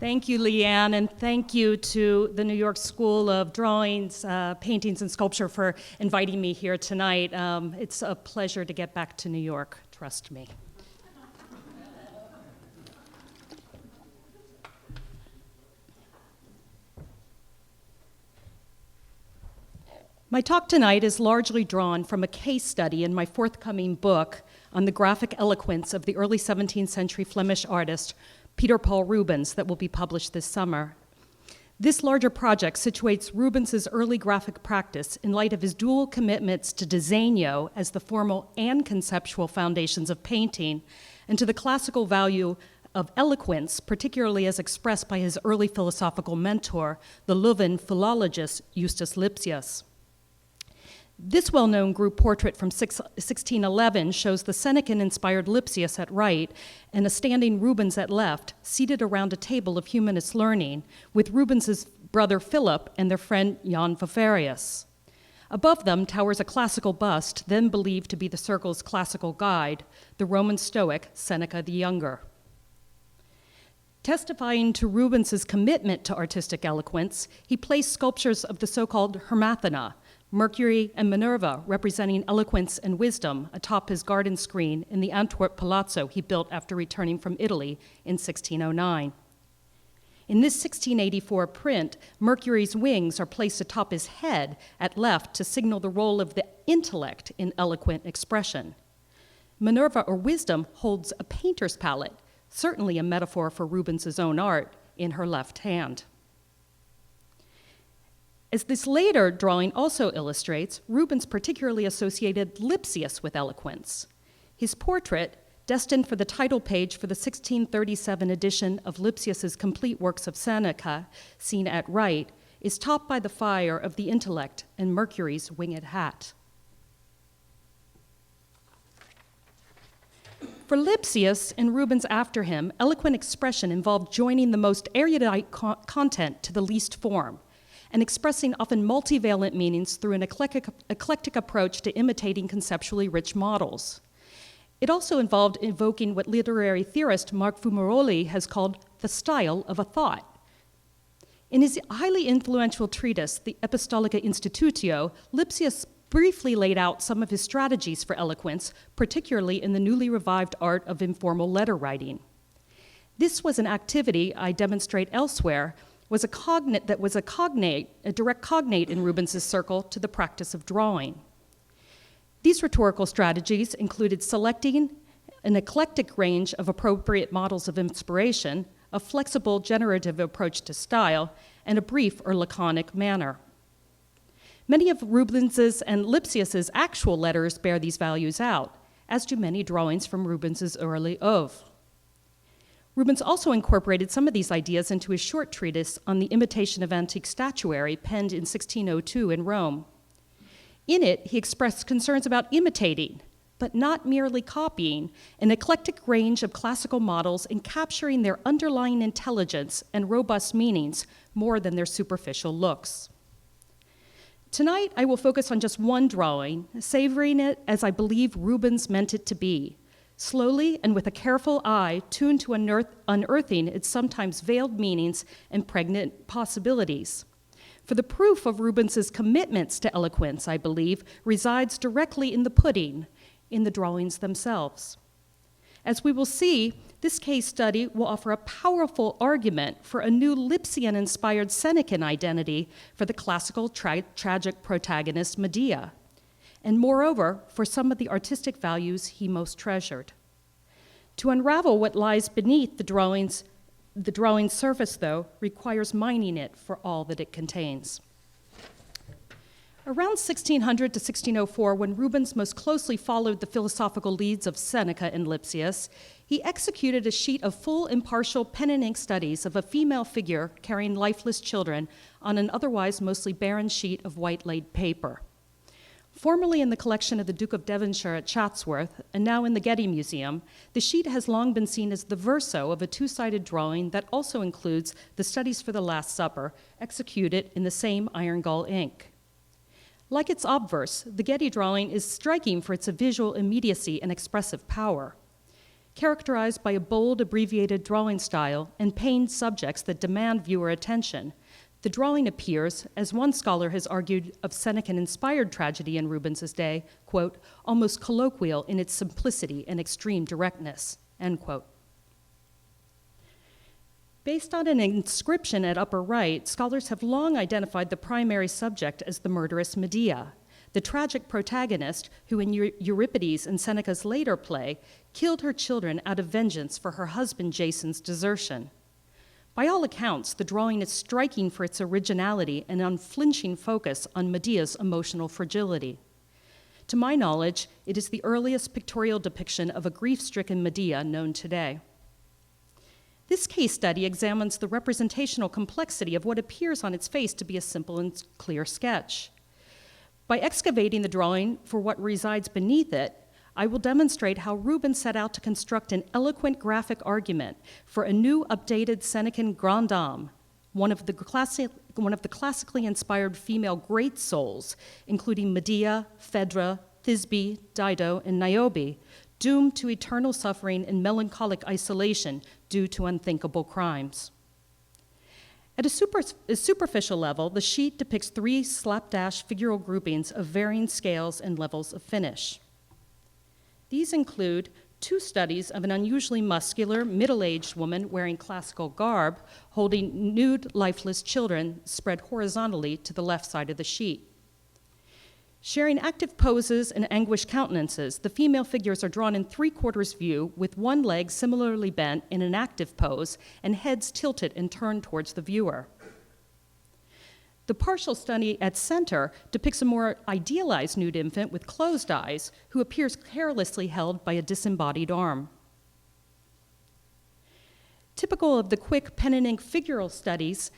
Thank you, Leanne, and thank you to the New York School of Drawings, Paintings, and Sculpture for inviting me here tonight. It's a pleasure to get back to New York, trust me. My talk tonight is largely drawn from a case study in my forthcoming book on the graphic eloquence of the early 17th century Flemish artist Peter Paul Rubens that will be published this summer. This larger project situates Rubens's early graphic practice in light of his dual commitments to disegno as the formal and conceptual foundations of painting, and to the classical value of eloquence, particularly as expressed by his early philosophical mentor, the Leuven philologist Justus Lipisus. This well-known group portrait from 1611 shows the Senecan-inspired Lipsius at right and a standing Rubens at left, seated around a table of humanist learning, with Rubens's brother Philip and their friend Jan Vivarius. Above them towers a classical bust, then believed to be the circle's classical guide, the Roman Stoic Seneca the Younger. Testifying to Rubens's commitment to artistic eloquence, he placed sculptures of the so-called Hermathena, Mercury and Minerva, representing eloquence and wisdom, atop his garden screen in the Antwerp palazzo he built after returning from Italy in 1609. In this 1684 print, Mercury's wings are placed atop his head at left to signal the role of the intellect in eloquent expression. Minerva, or wisdom, holds a painter's palette, certainly a metaphor for Rubens's own art, in her left hand. As this later drawing also illustrates, Rubens particularly associated Lipsius with eloquence. His portrait, destined for the title page for the 1637 edition of Lipsius's Complete Works of Seneca, seen at right, is topped by the fire of the intellect and Mercury's winged hat. For Lipsius and Rubens after him, eloquent expression involved joining the most erudite content to the least form, and expressing often multivalent meanings through an eclectic approach to imitating conceptually rich models. It also involved evoking what literary theorist Marc Fumaroli has called the style of a thought. In his highly influential treatise, the Epistolica Institutio, Lipsius briefly laid out some of his strategies for eloquence, particularly in the newly revived art of informal letter writing. This was an activity I demonstrate elsewhere, was a direct cognate in Rubens's circle to the practice of drawing. These rhetorical strategies included selecting an eclectic range of appropriate models of inspiration, a flexible generative approach to style, and a brief or laconic manner. Many of Rubens's and Lipsius's actual letters bear these values out, as do many drawings from Rubens's early oeuvre. Rubens also incorporated some of these ideas into his short treatise on the imitation of antique statuary, penned in 1602 in Rome. In it, he expressed concerns about imitating, but not merely copying, an eclectic range of classical models and capturing their underlying intelligence and robust meanings more than their superficial looks. Tonight, I will focus on just one drawing, savoring it as I believe Rubens meant it to be, slowly and with a careful eye tuned to unearthing its sometimes veiled meanings and pregnant possibilities. For the proof of Rubens's commitments to eloquence, I believe, resides directly in the pudding, in the drawings themselves. As we will see, this case study will offer a powerful argument for a new Lipsian-inspired Senecan identity for the classical tragic protagonist Medea, and moreover, for some of the artistic values he most treasured. To unravel what lies beneath the drawing's surface, though, requires mining it for all that it contains. Around 1600 to 1604, when Rubens most closely followed the philosophical leads of Seneca and Lipsius, he executed a sheet of full impartial pen and ink studies of a female figure carrying lifeless children on an otherwise mostly barren sheet of white laid paper. Formerly in the collection of the Duke of Devonshire at Chatsworth, and now in the Getty Museum, the sheet has long been seen as the verso of a two-sided drawing that also includes the Studies for the Last Supper, executed in the same iron gall ink. Like its obverse, the Getty drawing is striking for its visual immediacy and expressive power. characterized by a bold, abbreviated drawing style and pained subjects that demand viewer attention. The drawing appears, as one scholar has argued of Senecan-inspired tragedy in Rubens's day, quote, almost colloquial in its simplicity and extreme directness, end quote. Based on an inscription at upper right, scholars have long identified the primary subject as the murderess Medea, the tragic protagonist who in Euripides and Seneca's later play killed her children out of vengeance for her husband Jason's desertion. By all accounts, the drawing is striking for its originality and unflinching focus on Medea's emotional fragility. To my knowledge, it is the earliest pictorial depiction of a grief-stricken Medea known today. This case study examines the representational complexity of what appears on its face to be a simple and clear sketch. By excavating the drawing for what resides beneath it, I will demonstrate how Rubens set out to construct an eloquent graphic argument for a new updated Senecan grande dame, one of the classically inspired female great souls, including Medea, Phaedra, Thisbe, Dido, and Niobe, doomed to eternal suffering and melancholic isolation due to unthinkable crimes. At a superficial level, the sheet depicts 3 slapdash figural groupings of varying scales and levels of finish. These include 2 studies of an unusually muscular, middle-aged woman wearing classical garb, holding nude, lifeless children spread horizontally to the left side of the sheet. Sharing active poses and anguished countenances, the female figures are drawn in 3/4 view with one leg similarly bent in an active pose and heads tilted and turned towards the viewer. The partial study at center depicts a more idealized nude infant with closed eyes who appears carelessly held by a disembodied arm. Typical of the quick pen and ink figural studies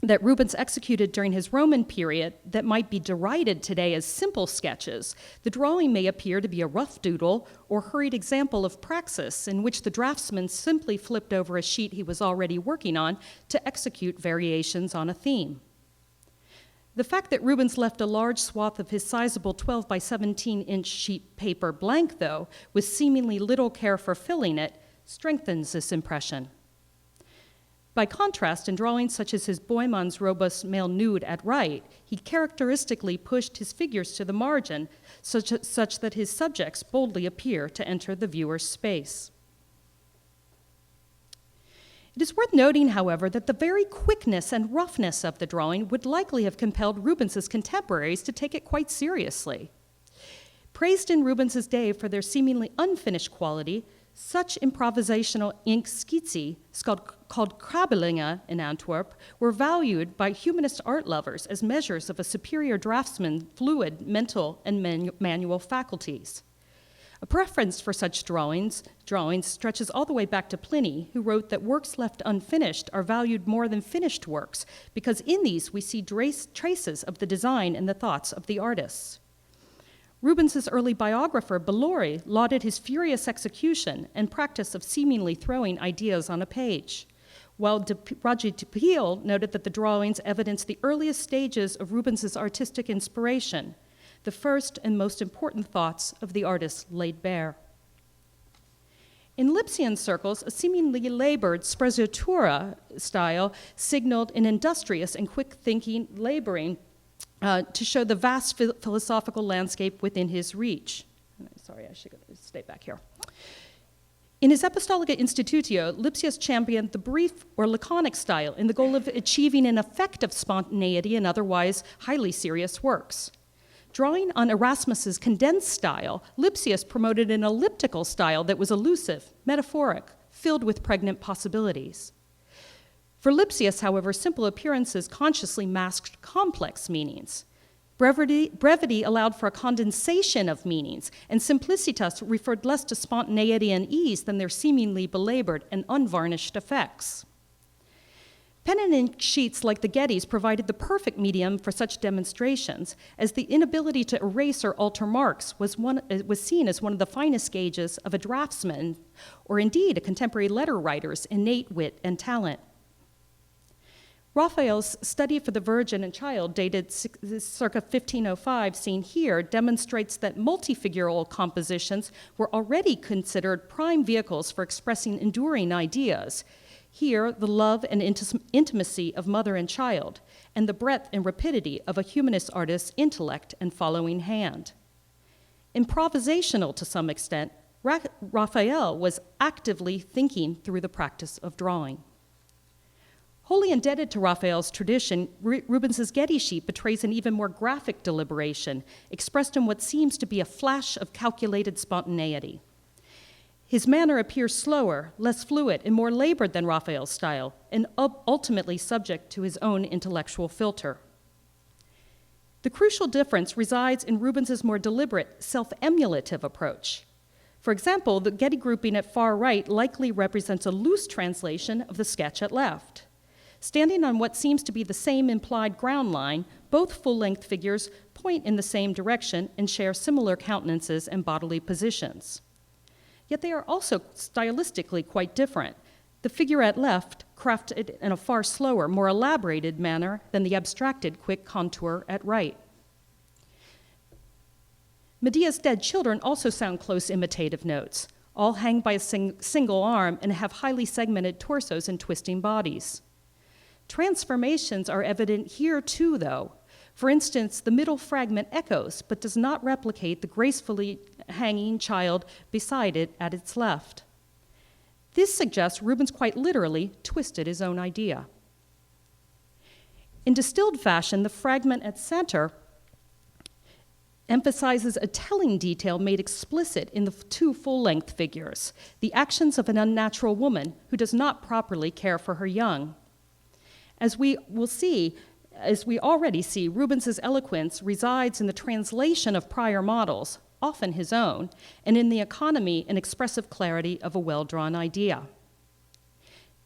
that Rubens executed during his Roman period that might be derided today as simple sketches, the drawing may appear to be a rough doodle or hurried example of praxis in which the draftsman simply flipped over a sheet he was already working on to execute variations on a theme. The fact that Rubens left a large swath of his sizable 12 by 17-inch sheet paper blank, though, with seemingly little care for filling it, strengthens this impression. By contrast, in drawings such as his Bohemond's robust male nude at right, he characteristically pushed his figures to the margin such that his subjects boldly appear to enter the viewer's space. It is worth noting, however, that the very quickness and roughness of the drawing would likely have compelled Rubens's contemporaries to take it quite seriously. Praised in Rubens's day for their seemingly unfinished quality, such improvisational ink schizzi, called krabbelingen in Antwerp, were valued by humanist art lovers as measures of a superior draftsman's fluid mental and manual faculties. A preference for such drawings stretches all the way back to Pliny, who wrote that works left unfinished are valued more than finished works, because in these we see traces of the design and the thoughts of the artists. Rubens's early biographer, Bellori, lauded his furious execution and practice of seemingly throwing ideas on a page, while Roger de Piel noted that the drawings evidence the earliest stages of Rubens's artistic inspiration, the first and most important thoughts of the artist laid bare. In Lipsian circles, a seemingly labored sprezzatura style signaled an industrious and quick-thinking laboring to show the vast philosophical landscape within his reach. Sorry, I should stay back here. In his Epistolica Institutio, Lipsius championed the brief or laconic style in the goal of achieving an effect of spontaneity in otherwise highly serious works. Drawing on Erasmus's condensed style, Lipsius promoted an elliptical style that was elusive, metaphoric, filled with pregnant possibilities. For Lipsius, however, simple appearances consciously masked complex meanings. Brevity allowed for a condensation of meanings, and simplicitas referred less to spontaneity and ease than their seemingly belabored and unvarnished effects. Pen and ink sheets like the Getty's provided the perfect medium for such demonstrations, as the inability to erase or alter marks was seen as one of the finest gauges of a draftsman, or indeed a contemporary letter writer's innate wit and talent. Raphael's study for the Virgin and Child, dated circa 1505, seen here, demonstrates that multifigural compositions were already considered prime vehicles for expressing enduring ideas. Here, the love and intimacy of mother and child, and the breadth and rapidity of a humanist artist's intellect and following hand. Improvisational to some extent, Raphael was actively thinking through the practice of drawing. Wholly indebted to Raphael's tradition, Rubens's Getty sheet betrays an even more graphic deliberation, expressed in what seems to be a flash of calculated spontaneity. His manner appears slower, less fluid, and more labored than Raphael's style, and ultimately subject to his own intellectual filter. The crucial difference resides in Rubens's more deliberate, self-emulative approach. For example, the Getty grouping at far right likely represents a loose translation of the sketch at left. Standing on what seems to be the same implied ground line, both full-length figures point in the same direction and share similar countenances and bodily positions. Yet they are also stylistically quite different. The figure at left crafted in a far slower, more elaborated manner than the abstracted, quick contour at right. Medea's dead children also sound close imitative notes. All hang by a single arm and have highly segmented torsos and twisting bodies. Transformations are evident here too, though. For instance, the middle fragment echoes, but does not replicate the gracefully hanging child beside it at its left. This suggests Rubens quite literally twisted his own idea. In distilled fashion, the fragment at center emphasizes a telling detail made explicit in the two full-length figures, the actions of an unnatural woman who does not properly care for her young. As we already see, Rubens's eloquence resides in the translation of prior models, often his own, and in the economy and expressive clarity of a well-drawn idea.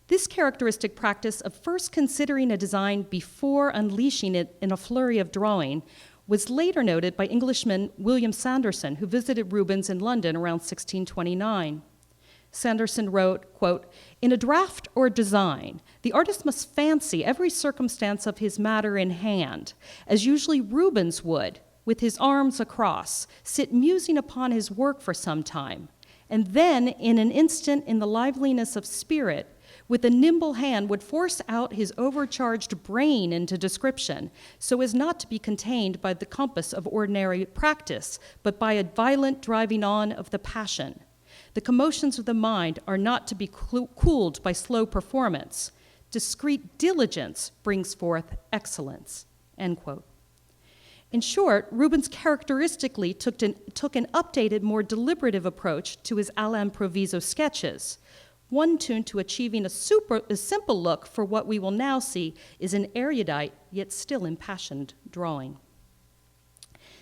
This characteristic practice of first considering a design before unleashing it in a flurry of drawing was later noted by Englishman William Sanderson, who visited Rubens in London around 1629. Sanderson wrote, quote, "In a draft or design, the artist must fancy every circumstance of his matter in hand, as usually Rubens would, with his arms across, sit musing upon his work for some time, and then, in an instant, in the liveliness of spirit, with a nimble hand would force out his overcharged brain into description, so as not to be contained by the compass of ordinary practice, but by a violent driving on of the passion. The commotions of the mind are not to be cooled by slow performance. Discreet diligence brings forth excellence," end quote. In short, Rubens characteristically took an updated, more deliberative approach to his all'improviso sketches, one tuned to achieving a simple look for what we will now see is an erudite, yet still impassioned drawing.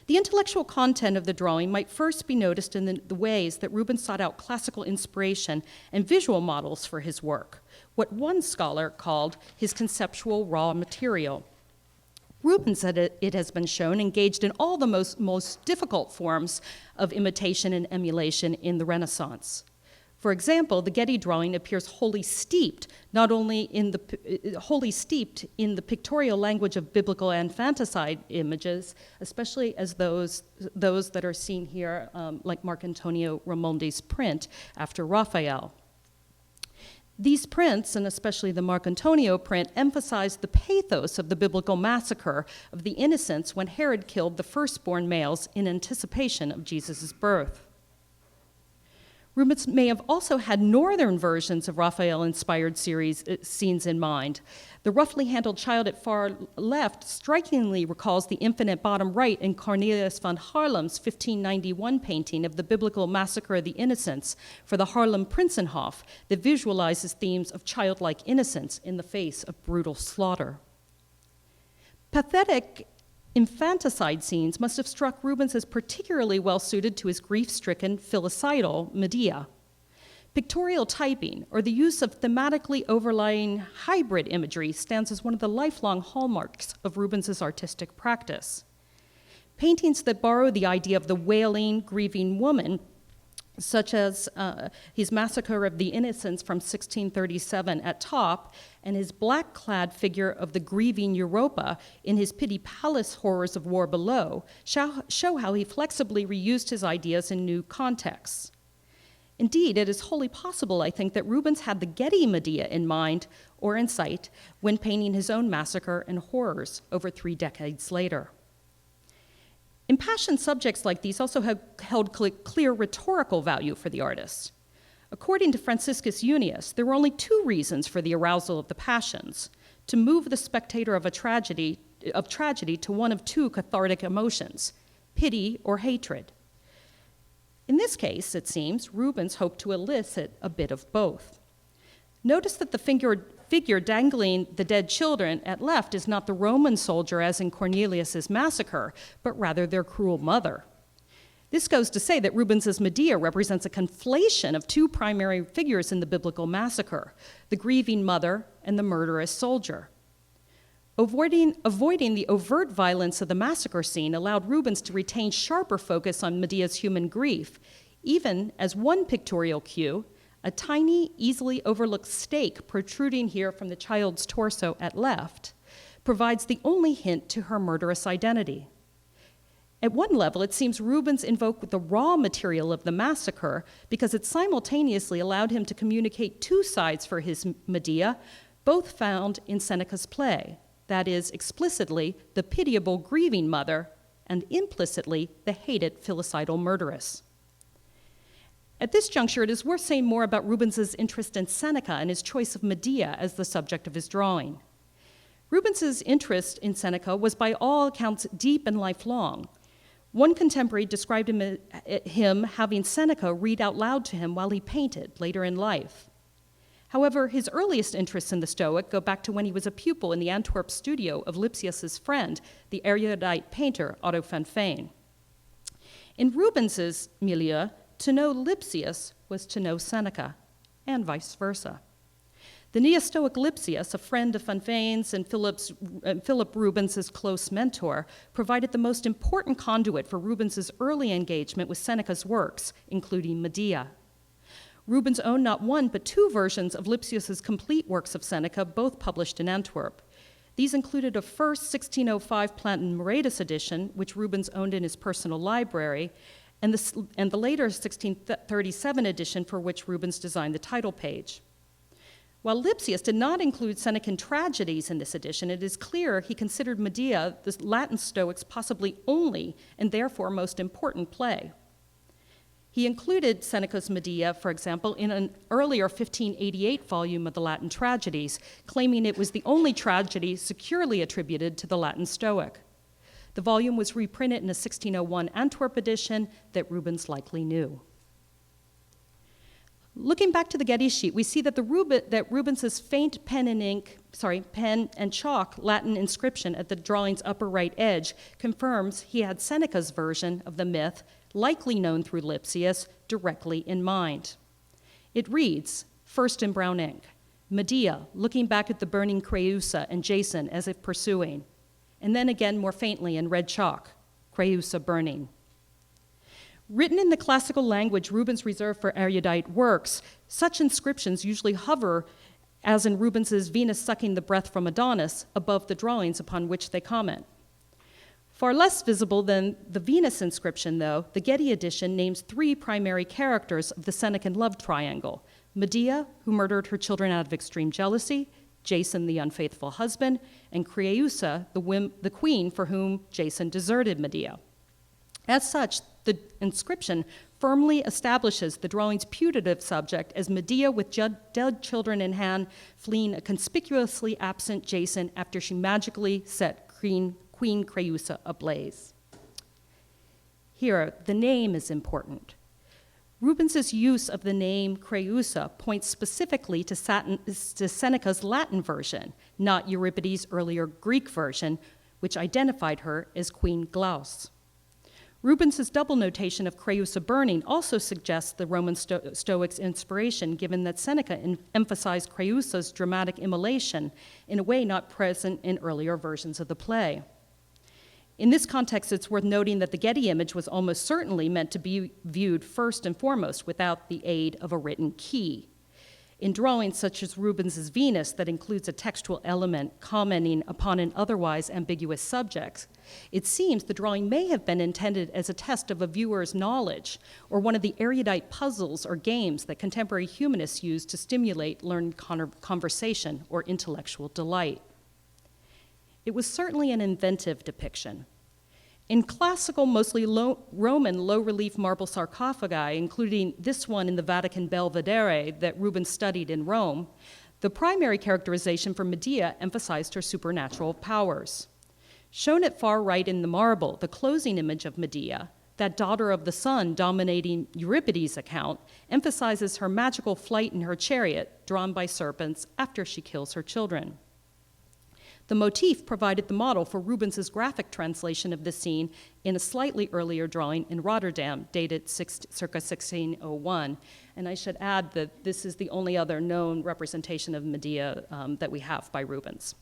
The intellectual content of the drawing might first be noticed in the ways that Rubens sought out classical inspiration and visual models for his work, what one scholar called his conceptual raw material. Rubens, it has been shown, engaged in all the most difficult forms of imitation and emulation in the Renaissance. For example, the Getty drawing appears wholly steeped in the pictorial language of biblical infanticide images, especially as those that are seen here, like Marcantonio Ramondi's print after Raphael. These prints, and especially the Marcantonio print, emphasize the pathos of the biblical massacre of the innocents when Herod killed the firstborn males in anticipation of Jesus' birth. Rubens may have also had northern versions of Raphael-inspired scenes in mind. The roughly handled child at far left strikingly recalls the infant at bottom right in Cornelius van Haarlem's 1591 painting of the biblical massacre of the innocents for the Haarlem Prinsenhof that visualizes themes of childlike innocence in the face of brutal slaughter. Pathetic infanticide scenes must have struck Rubens as particularly well-suited to his grief-stricken filicidal Medea. Pictorial typing, or the use of thematically overlying hybrid imagery, stands as one of the lifelong hallmarks of Rubens's artistic practice. Paintings that borrow the idea of the wailing, grieving woman such as his Massacre of the Innocents from 1637 at top, and his black-clad figure of the grieving Europa in his Pity Palace Horrors of War below, show how he flexibly reused his ideas in new contexts. Indeed, it is wholly possible, I think, that Rubens had the Getty Medea in mind or in sight when painting his own Massacre and Horrors over 3 decades later. Impassioned subjects like these also have held clear rhetorical value for the artist. According to Franciscus Junius, there were only 2 reasons for the arousal of the passions: to move the spectator of tragedy to one of 2 cathartic emotions, pity or hatred. In this case, it seems, Rubens hoped to elicit a bit of both. Notice that the figure dangling the dead children at left is not the Roman soldier as in Cornelius's Massacre, but rather their cruel mother. This goes to say that Rubens's Medea represents a conflation of 2 primary figures in the biblical Massacre, the grieving mother and the murderous soldier. Avoiding the overt violence of the massacre scene allowed Rubens to retain sharper focus on Medea's human grief, even as one pictorial cue, a tiny, easily overlooked stake protruding here from the child's torso at left, provides the only hint to her murderous identity. At one level, it seems Rubens invoked the raw material of the massacre because it simultaneously allowed him to communicate 2 sides for his Medea, both found in Seneca's play. That is, explicitly, the pitiable grieving mother, and implicitly, the hated filicidal murderess. At this juncture, it is worth saying more about Rubens's interest in Seneca and his choice of Medea as the subject of his drawing. Rubens's interest in Seneca was by all accounts deep and lifelong. One contemporary described him having Seneca read out loud to him while he painted later in life. However, his earliest interests in the Stoic go back to when he was a pupil in the Antwerp studio of Lipsius's friend, the erudite painter Otto van Veen. In Rubens's milieu, to know Lipsius was to know Seneca, and vice versa. The Neo-Stoic Lipsius, a friend of Van Veen's and Philip Rubens's close mentor, provided the most important conduit for Rubens's early engagement with Seneca's works, including Medea. Rubens owned not 1 but 2 versions of Lipsius's complete works of Seneca, both published in Antwerp. These included a first 1605 Plantin Moretus edition, which Rubens owned in his personal library, and the later 1637 edition for which Rubens designed the title page. While Lipsius did not include Senecan tragedies in this edition, it is clear he considered Medea the Latin Stoics' possibly only and therefore most important play. He included Seneca's Medea, for example, in an earlier 1588 volume of the Latin Tragedies, claiming it was the only tragedy securely attributed to the Latin Stoic. The volume was reprinted in a 1601 Antwerp edition that Rubens likely knew. Looking back to the Getty sheet, we see that Rubens's faint pen and chalk Latin inscription at the drawing's upper right edge confirms he had Seneca's version of the myth, likely known through Lipsius, directly in mind. It reads, first in brown ink, Medea looking back at the burning Creusa and Jason as if pursuing, and then again more faintly in red chalk, Creusa burning. Written in the classical language Rubens reserved for erudite works, such inscriptions usually hover, as in Rubens's Venus sucking the breath from Adonis, above the drawings upon which they comment. Far less visible than the Venus inscription, though, the Getty edition names 3 primary characters of the Senecan love triangle: Medea, who murdered her children out of extreme jealousy, Jason, the unfaithful husband, and Creusa, the queen for whom Jason deserted Medea. As such, the inscription firmly establishes the drawing's putative subject as Medea with dead children in hand, fleeing a conspicuously absent Jason after she magically set Queen Creusa ablaze. Here, the name is important. Rubens's use of the name Creusa points specifically to Seneca's Latin version, not Euripides' earlier Greek version, which identified her as Queen Glaus. Rubens's double notation of Creusa burning also suggests the Roman Stoics' inspiration, given that Seneca emphasized Creusa's dramatic immolation in a way not present in earlier versions of the play. In this context, it's worth noting that the Getty image was almost certainly meant to be viewed first and foremost without the aid of a written key. In drawings such as Rubens's Venus that includes a textual element commenting upon an otherwise ambiguous subject, it seems the drawing may have been intended as a test of a viewer's knowledge or one of the erudite puzzles or games that contemporary humanists use to stimulate learned conversation or intellectual delight. It was certainly an inventive depiction. In classical, mostly Roman low-relief marble sarcophagi, including this one in the Vatican Belvedere that Rubens studied in Rome, the primary characterization for Medea emphasized her supernatural powers. Shown at far right in the marble, the closing image of Medea, that daughter of the sun dominating Euripides' account, emphasizes her magical flight in her chariot, drawn by serpents, after she kills her children. The motif provided the model for Rubens's graphic translation of the scene in a slightly earlier drawing in Rotterdam, dated circa 1601. And I should add that this is the only other known representation of Medea that we have by Rubens.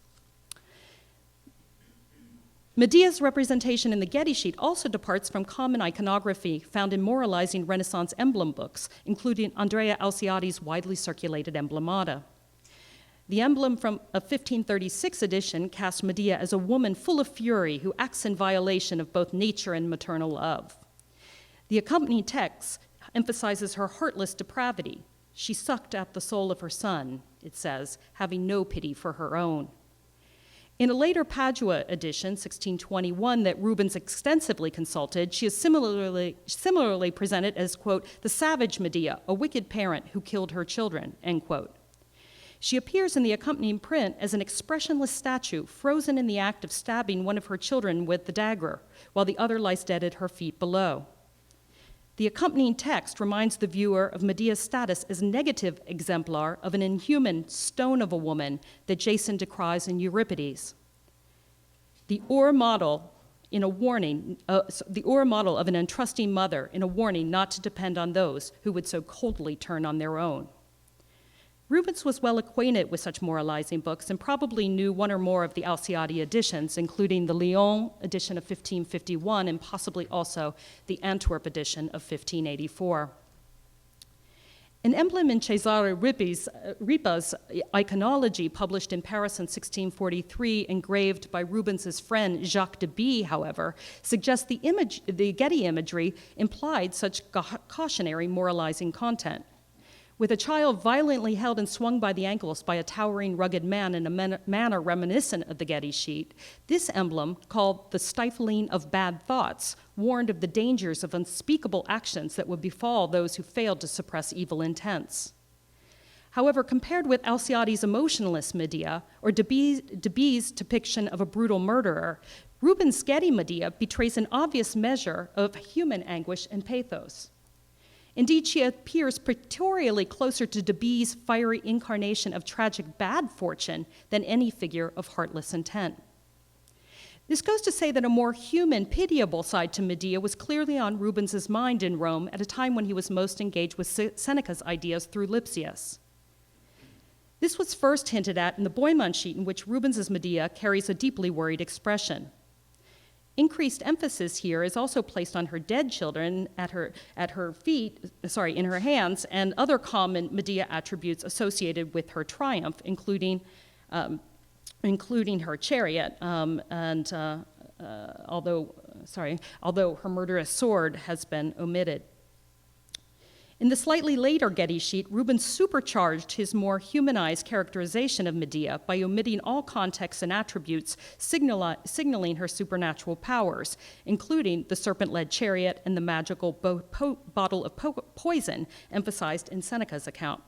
Medea's representation in the Getty sheet also departs from common iconography found in moralizing Renaissance emblem books, including Andrea Alciati's widely circulated emblemata. The emblem from a 1536 edition cast Medea as a woman full of fury who acts in violation of both nature and maternal love. The accompanying text emphasizes her heartless depravity. She sucked at the soul of her son, it says, having no pity for her own. In a later Padua edition, 1621, that Rubens extensively consulted, she is similarly presented as, quote, the savage Medea, a wicked parent who killed her children, end quote. She appears in the accompanying print as an expressionless statue frozen in the act of stabbing one of her children with the dagger, while the other lies dead at her feet below. The accompanying text reminds the viewer of Medea's status as a negative exemplar of an inhuman stone of a woman that Jason decries in Euripides. The Ur model of an untrusting mother in a warning not to depend on those who would so coldly turn on their own. Rubens was well acquainted with such moralizing books and probably knew one or more of the Alciati editions, including the Lyon edition of 1551 and possibly also the Antwerp edition of 1584. An emblem in Cesare Ripa's iconology, published in Paris in 1643, engraved by Rubens's friend Jacques de Bie, however, suggests the Getty imagery implied such cautionary moralizing content. With a child violently held and swung by the ankles by a towering, rugged man in a manner reminiscent of the Getty sheet, this emblem, called the stifling of bad thoughts, warned of the dangers of unspeakable actions that would befall those who failed to suppress evil intents. However, compared with Alciati's emotionless Medea or de Bie's depiction of a brutal murderer, Rubens' Getty Medea betrays an obvious measure of human anguish and pathos. Indeed, she appears pictorially closer to de Bie's fiery incarnation of tragic bad fortune than any figure of heartless intent. This goes to say that a more human, pitiable side to Medea was clearly on Rubens's mind in Rome at a time when he was most engaged with Seneca's ideas through Lipsius. This was first hinted at in the Boimond sheet, in which Rubens's Medea carries a deeply worried expression. Increased emphasis here is also placed on her dead children in her hands, and other common Medea attributes associated with her triumph, including her chariot, although her murderous sword has been omitted. In the slightly later Getty sheet, Rubens supercharged his more humanized characterization of Medea by omitting all contexts and attributes signaling her supernatural powers, including the serpent-led chariot and the magical bottle of poison emphasized in Seneca's account.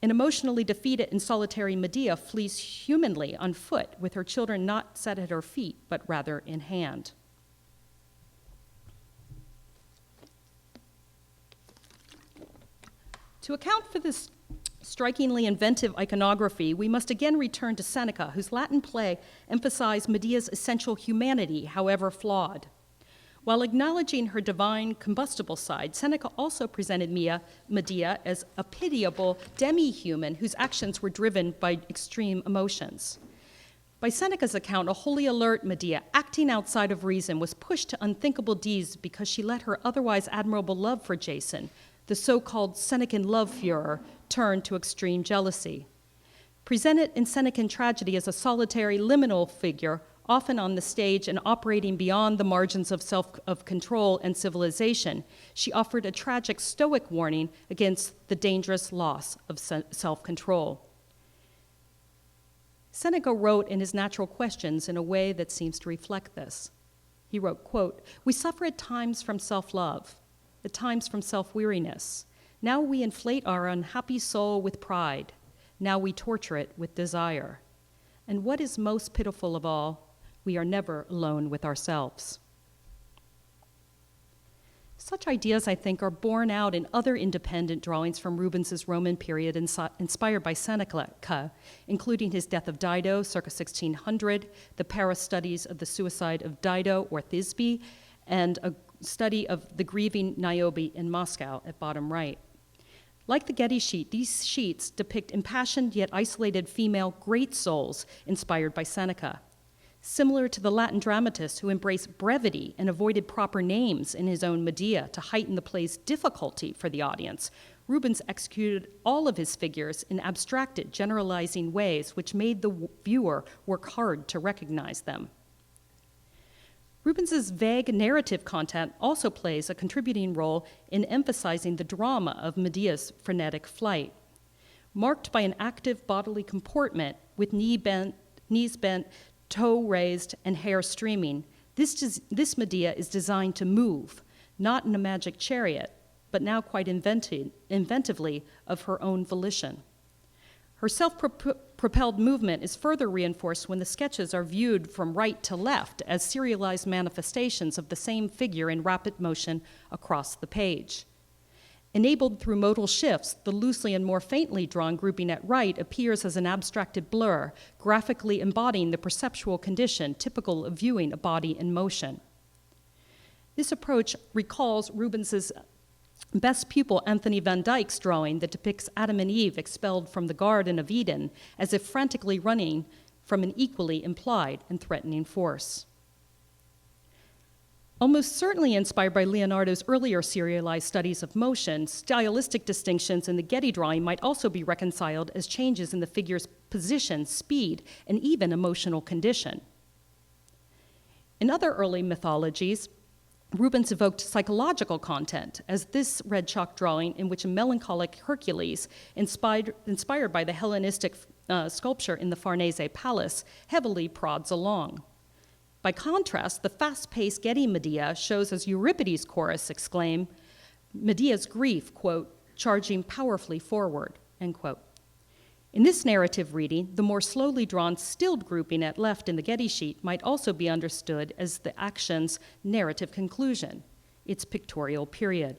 An emotionally defeated and solitary Medea flees humanly on foot, with her children not set at her feet, but rather in hand. To account for this strikingly inventive iconography, we must again return to Seneca, whose Latin play emphasized Medea's essential humanity, however flawed. While acknowledging her divine combustible side, Seneca also presented Medea as a pitiable demi-human whose actions were driven by extreme emotions. By Seneca's account, a wholly alert Medea, acting outside of reason, was pushed to unthinkable deeds because she let her otherwise admirable love for Jason, the so-called Senecan love furor, turn to extreme jealousy. Presented in Senecan tragedy as a solitary liminal figure, often on the stage and operating beyond the margins of control and civilization, she offered a tragic stoic warning against the dangerous loss of self-control. Seneca wrote in his Natural Questions in a way that seems to reflect this. He wrote, quote, "We suffer at times from self-love, at times from self-weariness. Now we inflate our unhappy soul with pride. Now we torture it with desire. And what is most pitiful of all, we are never alone with ourselves." Such ideas, I think, are borne out in other independent drawings from Rubens's Roman period inspired by Seneca, including his Death of Dido, circa 1600, the Paris studies of the suicide of Dido or Thisbe, and a study of the grieving Niobe in Moscow at bottom right. Like the Getty sheet, these sheets depict impassioned yet isolated female great souls inspired by Seneca. Similar to the Latin dramatist who embraced brevity and avoided proper names in his own Medea to heighten the play's difficulty for the audience, Rubens executed all of his figures in abstracted, generalizing ways which made the viewer work hard to recognize them. Rubens's vague narrative content also plays a contributing role in emphasizing the drama of Medea's frenetic flight. Marked by an active bodily comportment with knees bent, toe raised, and hair streaming, this Medea is designed to move, not in a magic chariot, but now quite inventively of her own volition. Her self-propelled movement is further reinforced when the sketches are viewed from right to left as serialized manifestations of the same figure in rapid motion across the page. Enabled through modal shifts, the loosely and more faintly drawn grouping at right appears as an abstracted blur, graphically embodying the perceptual condition typical of viewing a body in motion. This approach recalls Rubens's best pupil Anthony van Dyck's drawing that depicts Adam and Eve expelled from the Garden of Eden as if frantically running from an equally implied and threatening force. Almost certainly inspired by Leonardo's earlier serialized studies of motion, stylistic distinctions in the Getty drawing might also be reconciled as changes in the figure's position, speed, and even emotional condition. In other early mythologies, Rubens evoked psychological content, as this red chalk drawing in which a melancholic Hercules, inspired by the Hellenistic sculpture in the Farnese Palace, heavily prods along. By contrast, the fast-paced Getty Medea shows as Euripides' chorus exclaim, Medea's grief, quote, charging powerfully forward, end quote. In this narrative reading, the more slowly drawn stilled grouping at left in the Getty sheet might also be understood as the action's narrative conclusion, its pictorial period.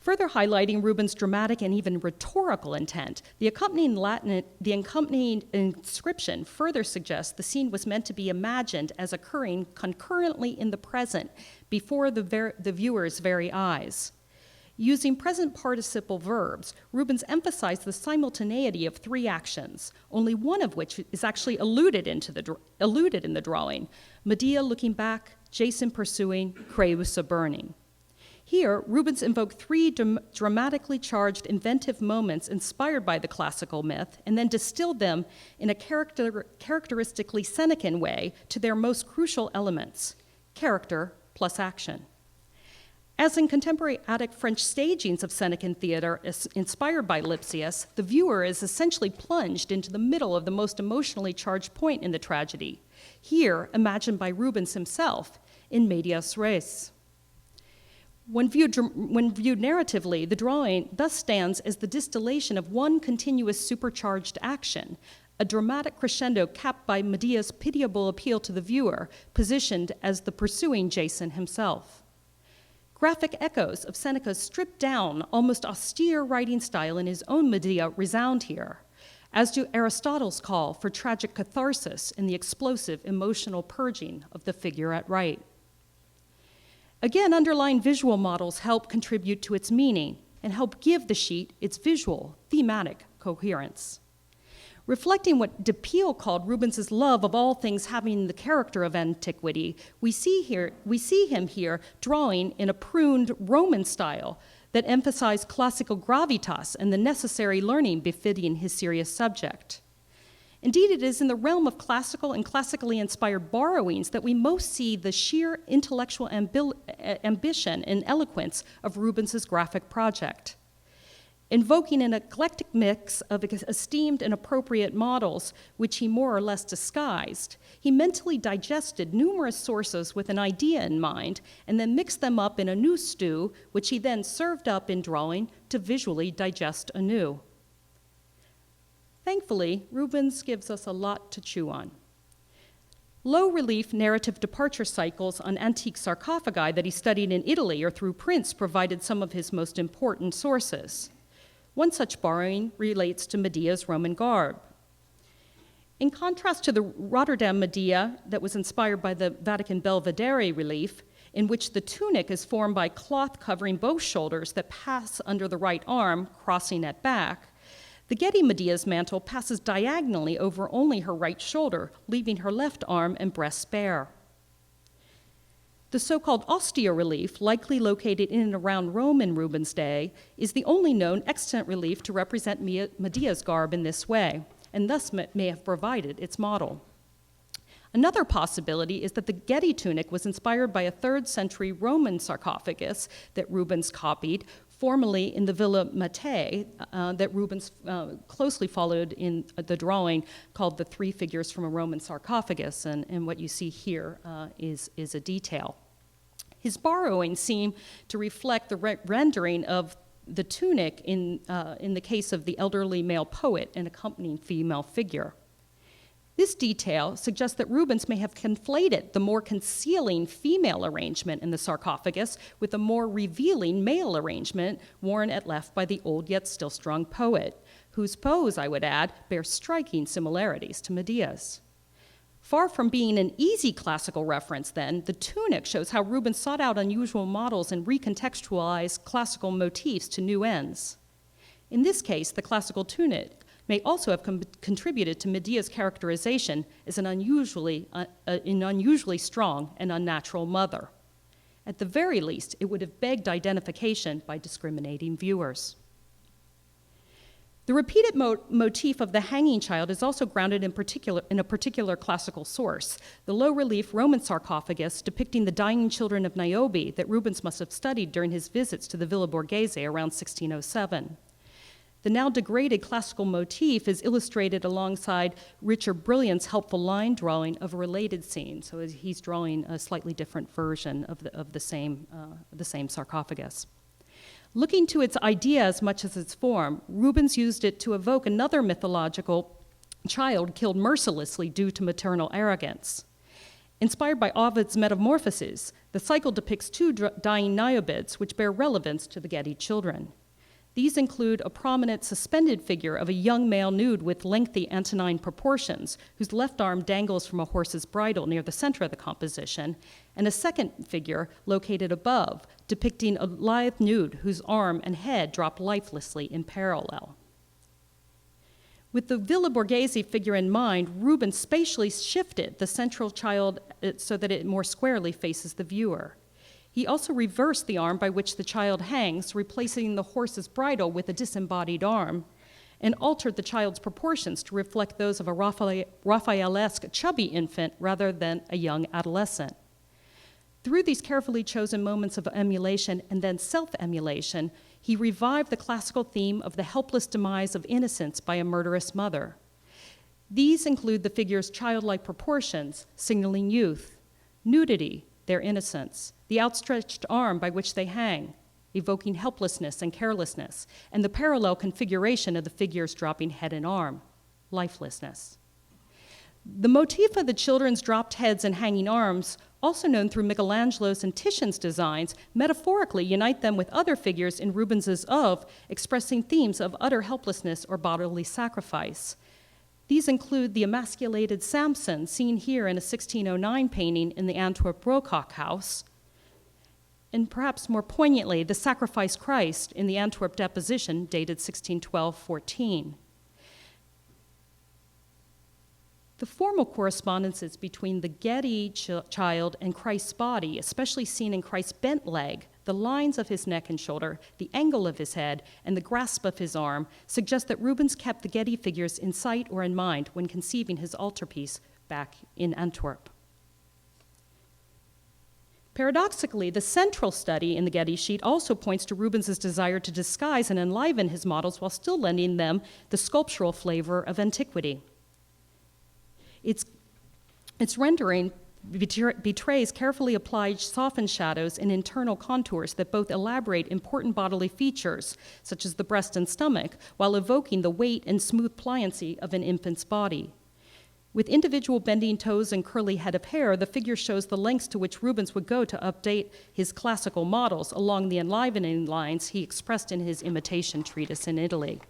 Further highlighting Rubens' dramatic and even rhetorical intent, the accompanying inscription further suggests the scene was meant to be imagined as occurring concurrently in the present before the viewer's very eyes. Using present participle verbs, Rubens emphasized the simultaneity of three actions, only one of which is actually alluded in the drawing: Medea looking back, Jason pursuing, Creusa burning. Here, Rubens invoked three dramatically charged inventive moments inspired by the classical myth and then distilled them in a characteristically Senecan way to their most crucial elements: character plus action. As in contemporary Attic French stagings of Senecan theater inspired by Lipsius, the viewer is essentially plunged into the middle of the most emotionally charged point in the tragedy, here imagined by Rubens himself in Medias Res. When viewed narratively, the drawing thus stands as the distillation of one continuous supercharged action, a dramatic crescendo capped by Medea's pitiable appeal to the viewer, positioned as the pursuing Jason himself. Graphic echoes of Seneca's stripped-down, almost austere writing style in his own Medea resound here, as do Aristotle's call for tragic catharsis in the explosive emotional purging of the figure at right. Again, underlying visual models help contribute to its meaning and help give the sheet its visual, thematic coherence. Reflecting what de Peele called Rubens's love of all things having the character of antiquity, we see him here drawing in a pruned Roman style that emphasized classical gravitas and the necessary learning befitting his serious subject. Indeed, it is in the realm of classical and classically inspired borrowings that we most see the sheer intellectual ambition and eloquence of Rubens's graphic project. Invoking an eclectic mix of esteemed and appropriate models, which he more or less disguised, he mentally digested numerous sources with an idea in mind, and then mixed them up in a new stew, which he then served up in drawing to visually digest anew. Thankfully, Rubens gives us a lot to chew on. Low-relief narrative departure cycles on antique sarcophagi that he studied in Italy or through prints provided some of his most important sources. One such borrowing relates to Medea's Roman garb. In contrast to the Rotterdam Medea that was inspired by the Vatican Belvedere relief, in which the tunic is formed by cloth covering both shoulders that pass under the right arm, crossing at back, the Getty Medea's mantle passes diagonally over only her right shoulder, leaving her left arm and breast bare. The so-called austere relief, likely located in and around Rome in Rubens' day, is the only known extant relief to represent Medea's garb in this way, and thus may have provided its model. Another possibility is that the Getty tunic was inspired by a 3rd century Roman sarcophagus that Rubens copied, formerly in the Villa Mattei, that Rubens closely followed in the drawing called The Three Figures from a Roman Sarcophagus, and what you see here is a detail. His borrowings seem to reflect the rendering of the tunic in the case of the elderly male poet and accompanying female figure. This detail suggests that Rubens may have conflated the more concealing female arrangement in the sarcophagus with the more revealing male arrangement worn at left by the old yet still strong poet, whose pose, I would add, bears striking similarities to Medea's. Far from being an easy classical reference, then, the tunic shows how Rubens sought out unusual models and recontextualized classical motifs to new ends. In this case, the classical tunic may also have contributed to Medea's characterization as an unusually strong and unnatural mother. At the very least, it would have begged identification by discriminating viewers. The repeated motif of the hanging child is also grounded in a particular classical source, the low-relief Roman sarcophagus depicting the dying children of Niobe that Rubens must have studied during his visits to the Villa Borghese around 1607. The now degraded classical motif is illustrated alongside Richard Brilliant's helpful line drawing of a related scene. So he's drawing a slightly different version of the same sarcophagus. Looking to its idea as much as its form, Rubens used it to evoke another mythological child killed mercilessly due to maternal arrogance. Inspired by Ovid's Metamorphoses, the cycle depicts 2 dying Niobids which bear relevance to the Getty children. These include a prominent suspended figure of a young male nude with lengthy Antonine proportions, whose left arm dangles from a horse's bridle near the center of the composition, and a second figure located above, depicting a lithe nude whose arm and head drop lifelessly in parallel. With the Villa Borghese figure in mind, Rubens spatially shifted the central child so that it more squarely faces the viewer. He also reversed the arm by which the child hangs, replacing the horse's bridle with a disembodied arm, and altered the child's proportions to reflect those of a Raphaelesque chubby infant rather than a young adolescent. Through these carefully chosen moments of emulation and then self-emulation, he revived the classical theme of the helpless demise of innocence by a murderous mother. These include the figure's childlike proportions, signaling youth, nudity, their innocence, the outstretched arm by which they hang, evoking helplessness and carelessness, and the parallel configuration of the figure's dropping head and arm, lifelessness. The motif of the children's dropped heads and hanging arms, also known through Michelangelo's and Titian's designs, metaphorically unite them with other figures in Rubens's of, expressing themes of utter helplessness or bodily sacrifice. These include the emasculated Samson, seen here in a 1609 painting in the Antwerp Rocock House, and perhaps more poignantly, the Sacrificed Christ in the Antwerp Deposition, dated 1612-14. The formal correspondences between the Getty child and Christ's body, especially seen in Christ's bent leg, the lines of his neck and shoulder, the angle of his head, and the grasp of his arm, suggest that Rubens kept the Getty figures in sight or in mind when conceiving his altarpiece back in Antwerp. Paradoxically, the central study in the Getty sheet also points to Rubens's desire to disguise and enliven his models while still lending them the sculptural flavor of antiquity. Its rendering betrays carefully applied softened shadows and internal contours that both elaborate important bodily features, such as the breast and stomach, while evoking the weight and smooth pliancy of an infant's body. With individual bending toes and curly head of hair, the figure shows the lengths to which Rubens would go to update his classical models along the enlivening lines he expressed in his imitation treatise in Italy.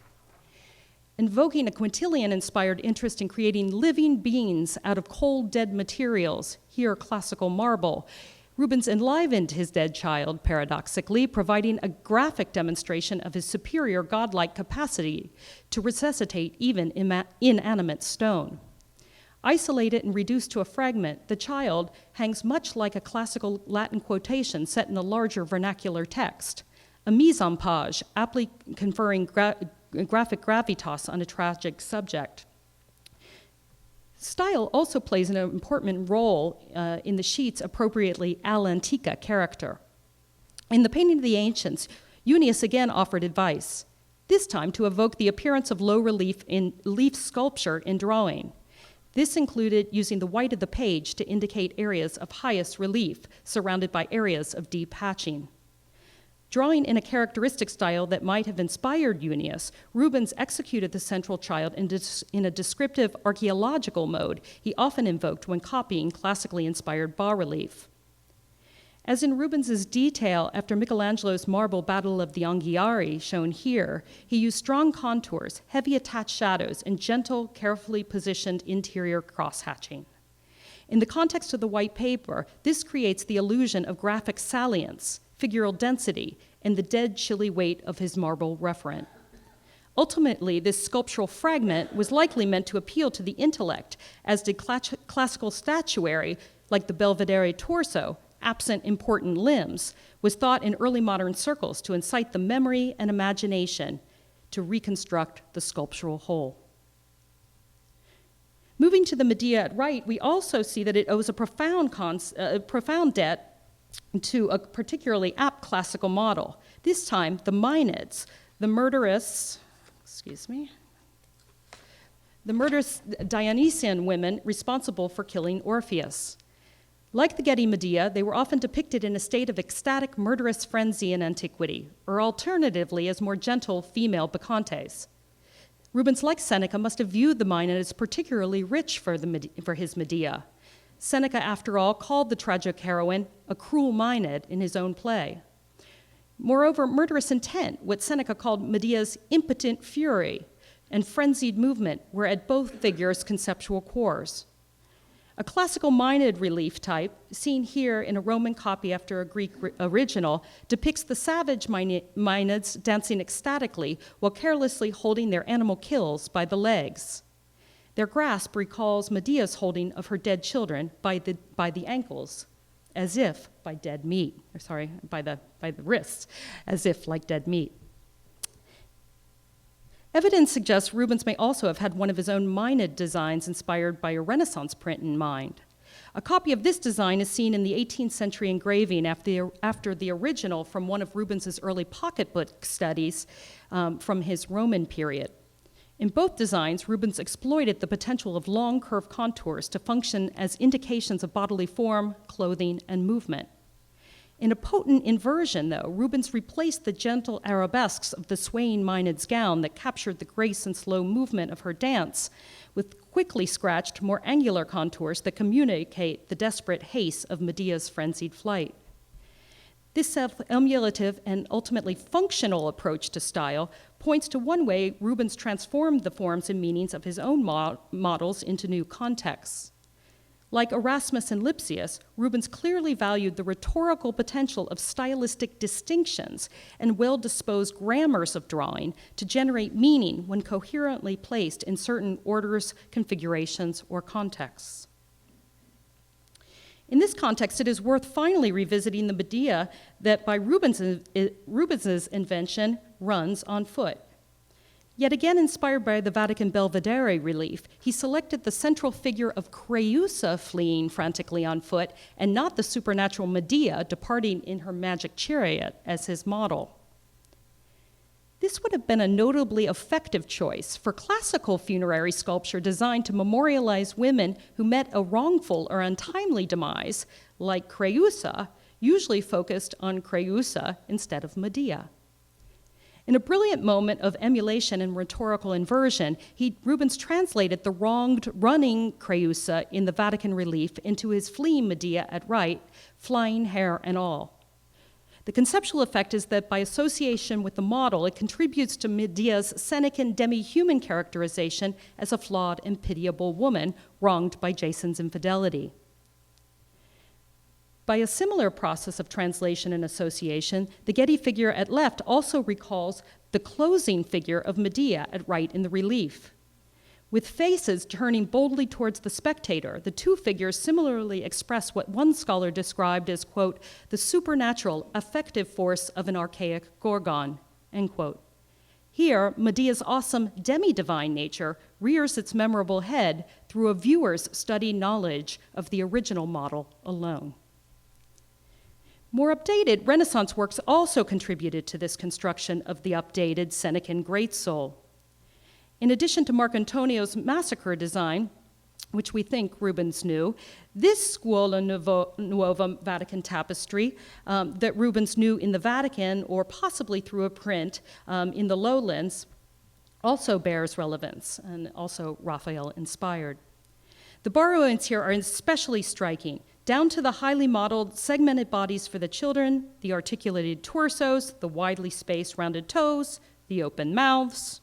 Invoking a Quintilian-inspired interest in creating living beings out of cold, dead materials, here classical marble, Rubens enlivened his dead child, paradoxically, providing a graphic demonstration of his superior godlike capacity to resuscitate even inanimate stone. Isolated and reduced to a fragment, the child hangs much like a classical Latin quotation set in a larger vernacular text, a mise-en-page, aptly conferring graphic gravitas on a tragic subject. Style also plays an important role in the sheet's appropriately all'antica character. In the painting of the ancients, Junius again offered advice, this time to evoke the appearance of low relief in leaf sculpture in drawing. This included using the white of the page to indicate areas of highest relief, surrounded by areas of deep hatching. Drawing in a characteristic style that might have inspired Junius, Rubens executed the central child in a descriptive archaeological mode he often invoked when copying classically inspired bas-relief. As in Rubens's detail after Michelangelo's marble Battle of the Anghiari, shown here, he used strong contours, heavy attached shadows, and gentle, carefully positioned interior cross-hatching. In the context of the white paper, this creates the illusion of graphic salience, figural density, and the dead, chilly weight of his marble referent. Ultimately, this sculptural fragment was likely meant to appeal to the intellect, as did classical statuary, like the Belvedere torso, absent important limbs, was thought in early modern circles to incite the memory and imagination to reconstruct the sculptural whole. Moving to the Medea at right, we also see that it owes a profound debt to a particularly apt classical model. This time, the Maenads, the murderous Dionysian women responsible for killing Orpheus. Like the Getty Medea, they were often depicted in a state of ecstatic murderous frenzy in antiquity, or alternatively as more gentle female bacchantes. Rubens, like Seneca, must have viewed the Maenad as particularly rich for his Medea. Seneca, after all, called the tragic heroine a cruel Maenad in his own play. Moreover, murderous intent, what Seneca called Medea's impotent fury, and frenzied movement were at both figures' conceptual cores. A classical Maenad relief type, seen here in a Roman copy after a Greek original, depicts the savage Maenads dancing ecstatically while carelessly holding their animal kills by the legs. Their grasp recalls Medea's holding of her dead children by the ankles, as if by dead meat, by the wrists, as if like dead meat. Evidence suggests Rubens may also have had one of his own Maenad designs inspired by a Renaissance print in mind. A copy of this design is seen in the 18th century engraving after the original from one of Rubens's early pocketbook studies from his Roman period. In both designs, Rubens exploited the potential of long curved contours to function as indications of bodily form, clothing, and movement. In a potent inversion, though, Rubens replaced the gentle arabesques of the swaying Maenad's gown that captured the grace and slow movement of her dance with quickly scratched, more angular contours that communicate the desperate haste of Medea's frenzied flight. This self-emulative and ultimately functional approach to style points to one way Rubens transformed the forms and meanings of his own models into new contexts. Like Erasmus and Lipsius, Rubens clearly valued the rhetorical potential of stylistic distinctions and well-disposed grammars of drawing to generate meaning when coherently placed in certain orders, configurations, or contexts. In this context, it is worth finally revisiting the Medea that by Rubens's invention runs on foot. Yet again inspired by the Vatican Belvedere relief, he selected the central figure of Creusa fleeing frantically on foot and not the supernatural Medea departing in her magic chariot as his model. This would have been a notably effective choice for classical funerary sculpture designed to memorialize women who met a wrongful or untimely demise, like Creusa, usually focused on Creusa instead of Medea. In a brilliant moment of emulation and rhetorical inversion, Rubens translated the wronged running Creusa in the Vatican relief into his fleeing Medea at right, flying hair and all. The conceptual effect is that by association with the model, it contributes to Medea's Senecan demi-human characterization as a flawed and pitiable woman wronged by Jason's infidelity. By a similar process of translation and association, the Getty figure at left also recalls the closing figure of Medea at right in the relief. With faces turning boldly towards the spectator, the two figures similarly express what one scholar described as, quote, the supernatural affective force of an archaic gorgon, end quote. Here, Medea's awesome demi-divine nature rears its memorable head through a viewer's studied knowledge of the original model alone. More updated Renaissance works also contributed to this construction of the updated Senecan great soul. In addition to Marcantonio's massacre design, which we think Rubens knew, this Scuola Nuova Vatican tapestry that Rubens knew in the Vatican or possibly through a print in the lowlands also bears relevance and also Raphael inspired. The borrowings here are especially striking, down to the highly modeled segmented bodies for the children, the articulated torsos, the widely spaced rounded toes, the open mouths.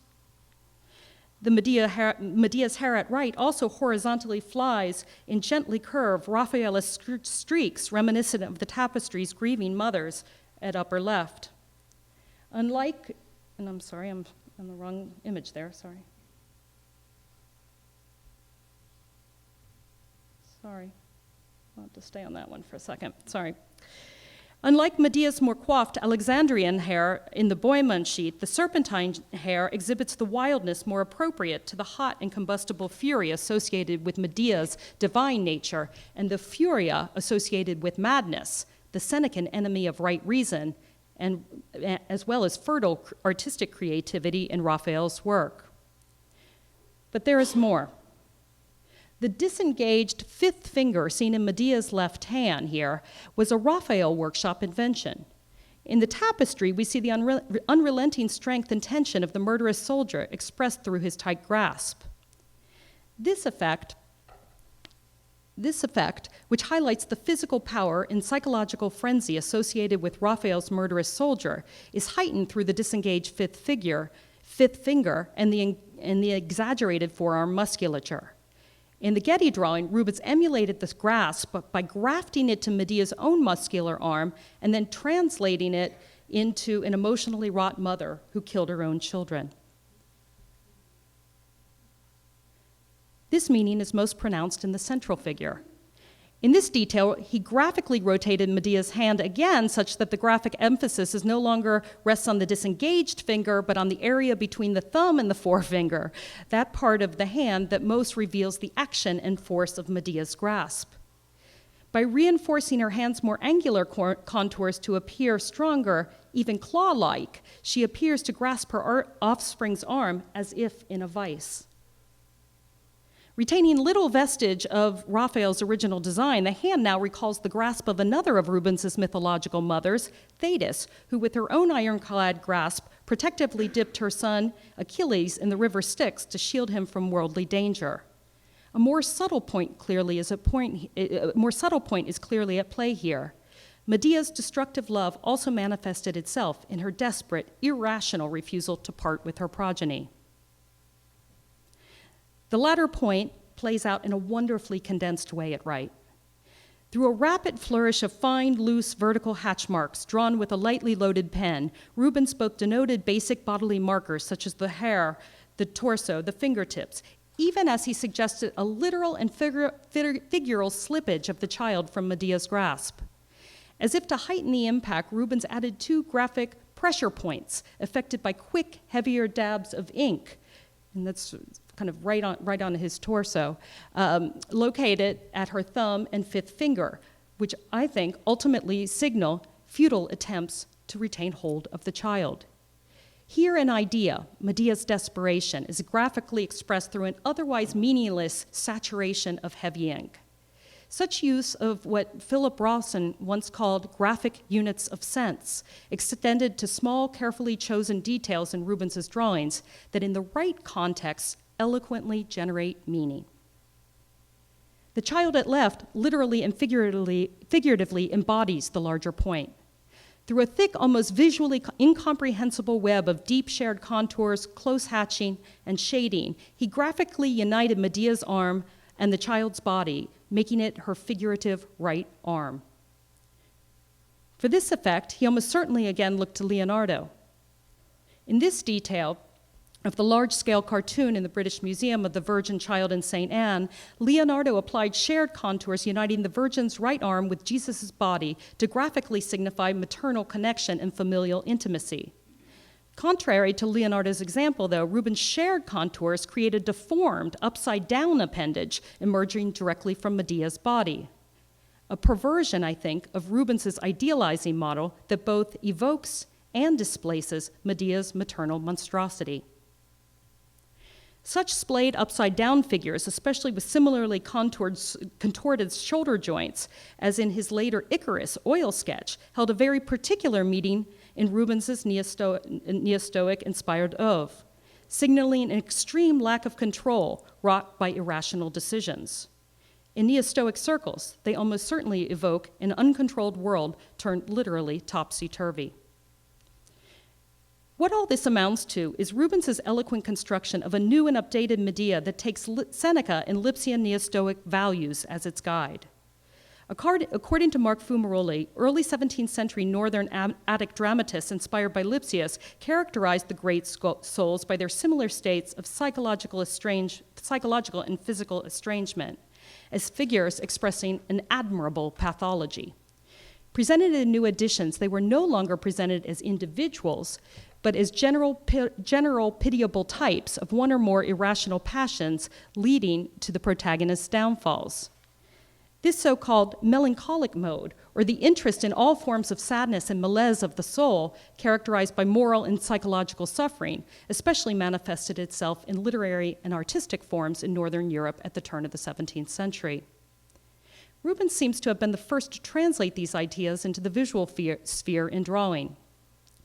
The Medea's hair at right also horizontally flies in gently curved Raphaelist streaks reminiscent of the tapestry's grieving mothers at upper left. Unlike, and I'm sorry, I'm on the wrong image there, sorry. I'll have to stay on that one for a second, sorry. Unlike Medea's more coiffed Alexandrian hair in the Bohemond sheet, the serpentine hair exhibits the wildness more appropriate to the hot and combustible fury associated with Medea's divine nature and the furia associated with madness, the Senecan enemy of right reason, and as well as fertile artistic creativity in Raphael's work. But there is more. The disengaged fifth finger seen in Medea's left hand here was a Raphael workshop invention. In the tapestry, we see the unrelenting strength and tension of the murderous soldier expressed through his tight grasp. This effect, which highlights the physical power and psychological frenzy associated with Raphael's murderous soldier, is heightened through the disengaged fifth finger, and the exaggerated forearm musculature. In the Getty drawing, Rubens emulated this grasp by grafting it to Medea's own muscular arm and then translating it into an emotionally wrought mother who killed her own children. This meaning is most pronounced in the central figure. In this detail, he graphically rotated Medea's hand again such that the graphic emphasis is no longer rests on the disengaged finger, but on the area between the thumb and the forefinger, that part of the hand that most reveals the action and force of Medea's grasp. By reinforcing her hand's more angular contours to appear stronger, even claw-like, she appears to grasp her offspring's arm as if in a vice. Retaining little vestige of Raphael's original design, the hand now recalls the grasp of another of Rubens's mythological mothers, Thetis, who with her own ironclad grasp protectively dipped her son Achilles in the river Styx to shield him from worldly danger. A more subtle point is clearly at play here. Medea's destructive love also manifested itself in her desperate, irrational refusal to part with her progeny. The latter point plays out in a wonderfully condensed way at right. Through a rapid flourish of fine, loose, vertical hatch marks drawn with a lightly loaded pen, Rubens both denoted basic bodily markers such as the hair, the torso, the fingertips, even as he suggested a literal and figural slippage of the child from Medea's grasp. As if to heighten the impact, Rubens added 2 graphic pressure points affected by quick, heavier dabs of ink, and that's kind of right on his torso, located at her thumb and 5th finger, which I think ultimately signal futile attempts to retain hold of the child. Here an idea, Medea's desperation, is graphically expressed through an otherwise meaningless saturation of heavy ink. Such use of what Philip Rawson once called graphic units of sense, extended to small, carefully chosen details in Rubens's drawings that in the right context eloquently generate meaning. The child at left literally and figuratively embodies the larger point. Through a thick, almost visually incomprehensible web of deep shared contours, close hatching, and shading, he graphically united Medea's arm and the child's body, making it her figurative right arm. For this effect, he almost certainly again looked to Leonardo. In this detail of the large-scale cartoon in the British Museum of the Virgin Child and St. Anne, Leonardo applied shared contours uniting the Virgin's right arm with Jesus' body to graphically signify maternal connection and familial intimacy. Contrary to Leonardo's example, though, Rubens' shared contours create a deformed, upside-down appendage emerging directly from Medea's body. A perversion, I think, of Rubens' idealizing model that both evokes and displaces Medea's maternal monstrosity. Such splayed upside-down figures, especially with similarly contorted shoulder joints, as in his later Icarus oil sketch, held a very particular meaning in Rubens's neo-Stoic-inspired oeuvre, signaling an extreme lack of control wrought by irrational decisions. In neo-Stoic circles, they almost certainly evoke an uncontrolled world turned literally topsy-turvy. What all this amounts to is Rubens's eloquent construction of a new and updated Medea that takes Seneca and Lipsian neo-Stoic values as its guide. According to Mark Fumaroli, early 17th century Northern Attic dramatists inspired by Lipsius characterized the great souls by their similar states of psychological and physical estrangement, as figures expressing an admirable pathology. Presented in new editions, they were no longer presented as individuals, but as general pitiable types of one or more irrational passions leading to the protagonist's downfalls. This so-called melancholic mode, or the interest in all forms of sadness and malaise of the soul, characterized by moral and psychological suffering, especially manifested itself in literary and artistic forms in Northern Europe at the turn of the 17th century. Rubens seems to have been the first to translate these ideas into the visual sphere in drawing.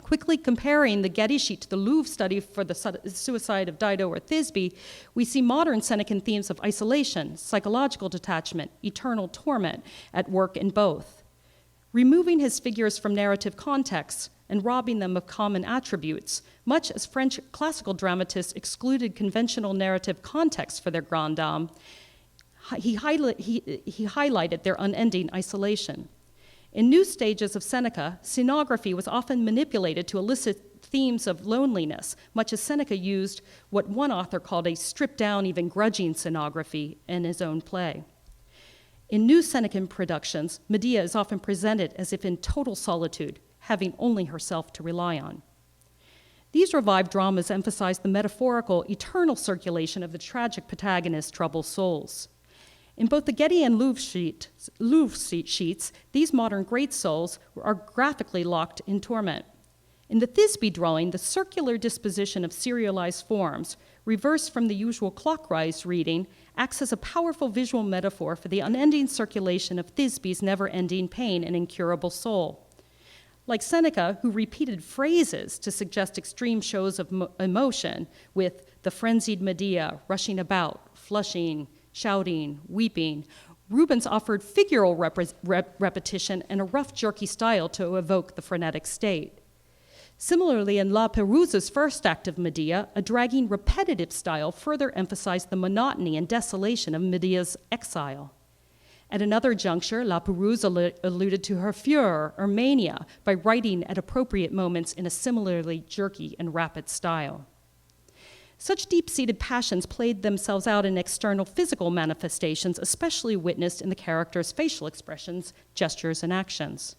Quickly comparing the Getty sheet to the Louvre study for the suicide of Dido or Thisbe, we see modern Senecan themes of isolation, psychological detachment, eternal torment at work in both. Removing his figures from narrative contexts and robbing them of common attributes, much as French classical dramatists excluded conventional narrative context for their grand dame, he highlighted their unending isolation. In new stages of Seneca, scenography was often manipulated to elicit themes of loneliness, much as Seneca used what one author called a stripped-down, even grudging scenography in his own play. In new Senecan productions, Medea is often presented as if in total solitude, having only herself to rely on. These revived dramas emphasize the metaphorical, eternal circulation of the tragic protagonist's troubled souls. In both the Getty and Louvre sheets, these modern great souls are graphically locked in torment. In the Thisbe drawing, the circular disposition of serialized forms, reversed from the usual clockwise reading, acts as a powerful visual metaphor for the unending circulation of Thisbe's never-ending pain and incurable soul. Like Seneca, who repeated phrases to suggest extreme shows of emotion, with the frenzied Medea rushing about, flushing, shouting, weeping, Rubens offered figural repetition and a rough, jerky style to evoke the frenetic state. Similarly, in La Pérouse's first act of Medea, a dragging repetitive style further emphasized the monotony and desolation of Medea's exile. At another juncture, La Pérouse alluded to her furor or mania by writing at appropriate moments in a similarly jerky and rapid style. Such deep-seated passions played themselves out in external physical manifestations, especially witnessed in the character's facial expressions, gestures, and actions.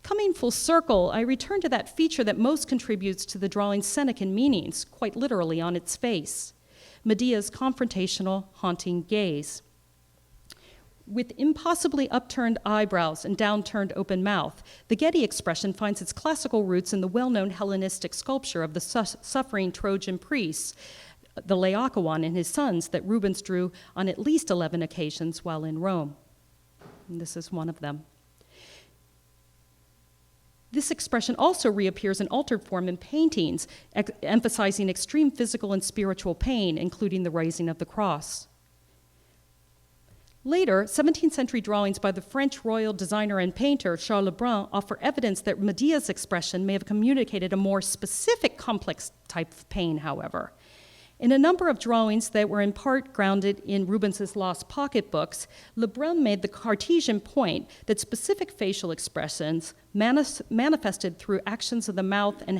Coming full circle, I return to that feature that most contributes to the drawing's Senecan meanings, quite literally on its face, Medea's confrontational, haunting gaze. With impossibly upturned eyebrows and downturned open mouth, the Getty expression finds its classical roots in the well-known Hellenistic sculpture of the suffering Trojan priests, the Laocoon and his sons, that Rubens drew on at least 11 occasions while in Rome. And this is one of them. This expression also reappears in altered form in paintings, emphasizing extreme physical and spiritual pain, including the raising of the cross. Later, 17th century drawings by the French royal designer and painter Charles Lebrun offer evidence that Medea's expression may have communicated a more specific complex type of pain, however. In a number of drawings that were in part grounded in Rubens's lost pocketbooks, Lebrun made the Cartesian point that specific facial expressions manifested through actions of the mouth and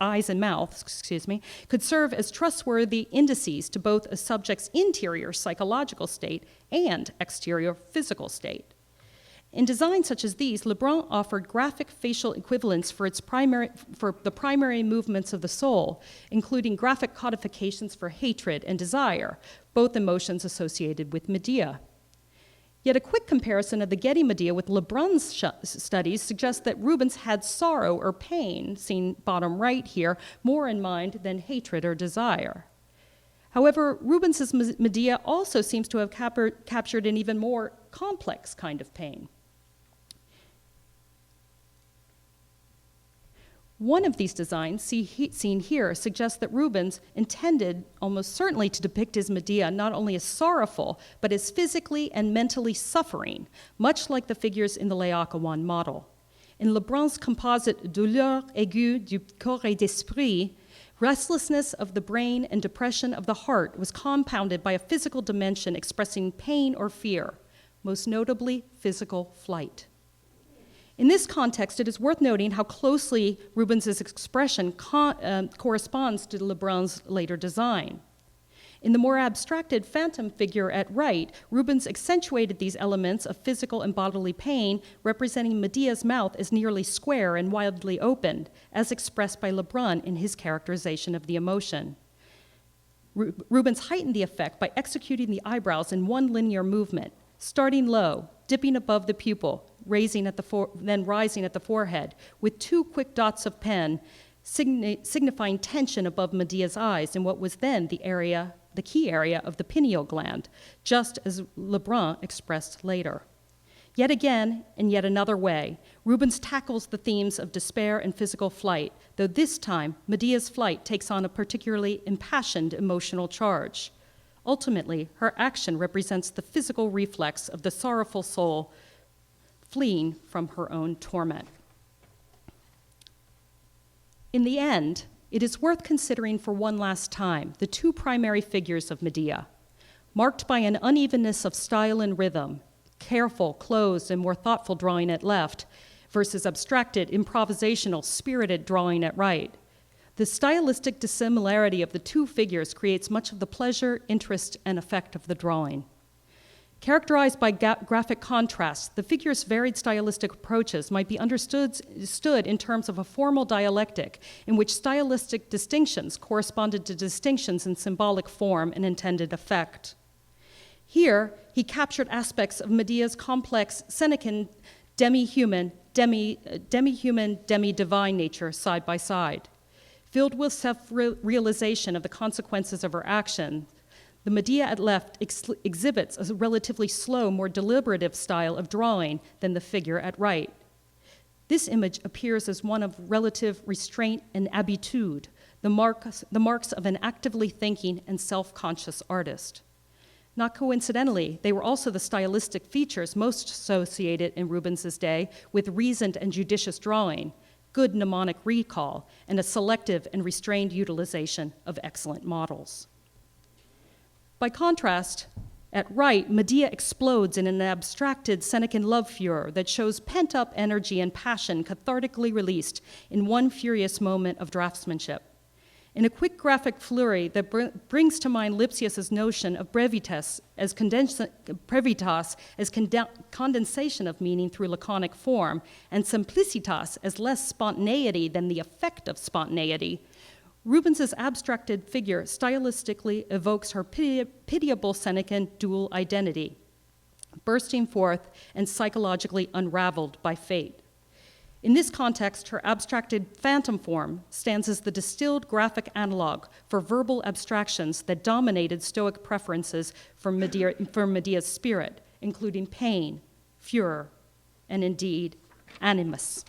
eyes and mouth, could serve as trustworthy indices to both a subject's interior psychological state and exterior physical state. In designs such as these, Lebrun offered graphic facial equivalents for the primary movements of the soul, including graphic codifications for hatred and desire, both emotions associated with Medea. Yet a quick comparison of the Getty Medea with Lebrun's studies suggests that Rubens had sorrow or pain, seen bottom right here, more in mind than hatred or desire. However, Rubens's Medea also seems to have captured an even more complex kind of pain. One of these designs, seen here, suggests that Rubens intended almost certainly to depict his Medea not only as sorrowful, but as physically and mentally suffering, much like the figures in the Laocoon model. In Lebrun's composite Douleur aiguë du corps et d'esprit, restlessness of the brain and depression of the heart was compounded by a physical dimension expressing pain or fear, most notably physical flight. In this context, it is worth noting how closely Rubens's expression corresponds to Lebrun's later design. In the more abstracted phantom figure at right, Rubens accentuated these elements of physical and bodily pain, representing Medea's mouth as nearly square and widely opened, as expressed by Lebrun in his characterization of the emotion. Rubens heightened the effect by executing the eyebrows in one linear movement, starting low, dipping above the pupil, then rising at the forehead, with two quick dots of pen signifying tension above Medea's eyes in what was then the key area of the pineal gland, just as Lebrun expressed later. Yet again, in yet another way, Rubens tackles the themes of despair and physical flight, though this time Medea's flight takes on a particularly impassioned emotional charge. Ultimately, her action represents the physical reflex of the sorrowful soul fleeing from her own torment. In the end, it is worth considering for one last time the two primary figures of Medea, marked by an unevenness of style and rhythm, careful, closed, and more thoughtful drawing at left, versus abstracted, improvisational, spirited drawing at right. The stylistic dissimilarity of the two figures creates much of the pleasure, interest, and effect of the drawing. Characterized by graphic contrast, the figures' varied stylistic approaches might be understood in terms of a formal dialectic in which stylistic distinctions corresponded to distinctions in symbolic form and intended effect. Here, he captured aspects of Medea's complex Senecan demi-human, demi-divine nature side by side. Filled with self-realization of the consequences of her action, the Medea at left exhibits a relatively slow, more deliberative style of drawing than the figure at right. This image appears as one of relative restraint and habitude, the marks of an actively thinking and self-conscious artist. Not coincidentally, they were also the stylistic features most associated in Rubens's day with reasoned and judicious drawing, good mnemonic recall and a selective and restrained utilization of excellent models. By contrast, at right, Medea explodes in an abstracted Senecan love furor that shows pent-up energy and passion cathartically released in one furious moment of draftsmanship. In a quick graphic flurry that brings to mind Lipsius's notion of brevitas as condensation of meaning through laconic form, and simplicitas as less spontaneity than the effect of spontaneity, Rubens's abstracted figure stylistically evokes her pitiable Senecan dual identity, bursting forth and psychologically unraveled by fate. In this context, her abstracted phantom form stands as the distilled graphic analog for verbal abstractions that dominated Stoic preferences for Medea's spirit, including pain, furor, and indeed, animus.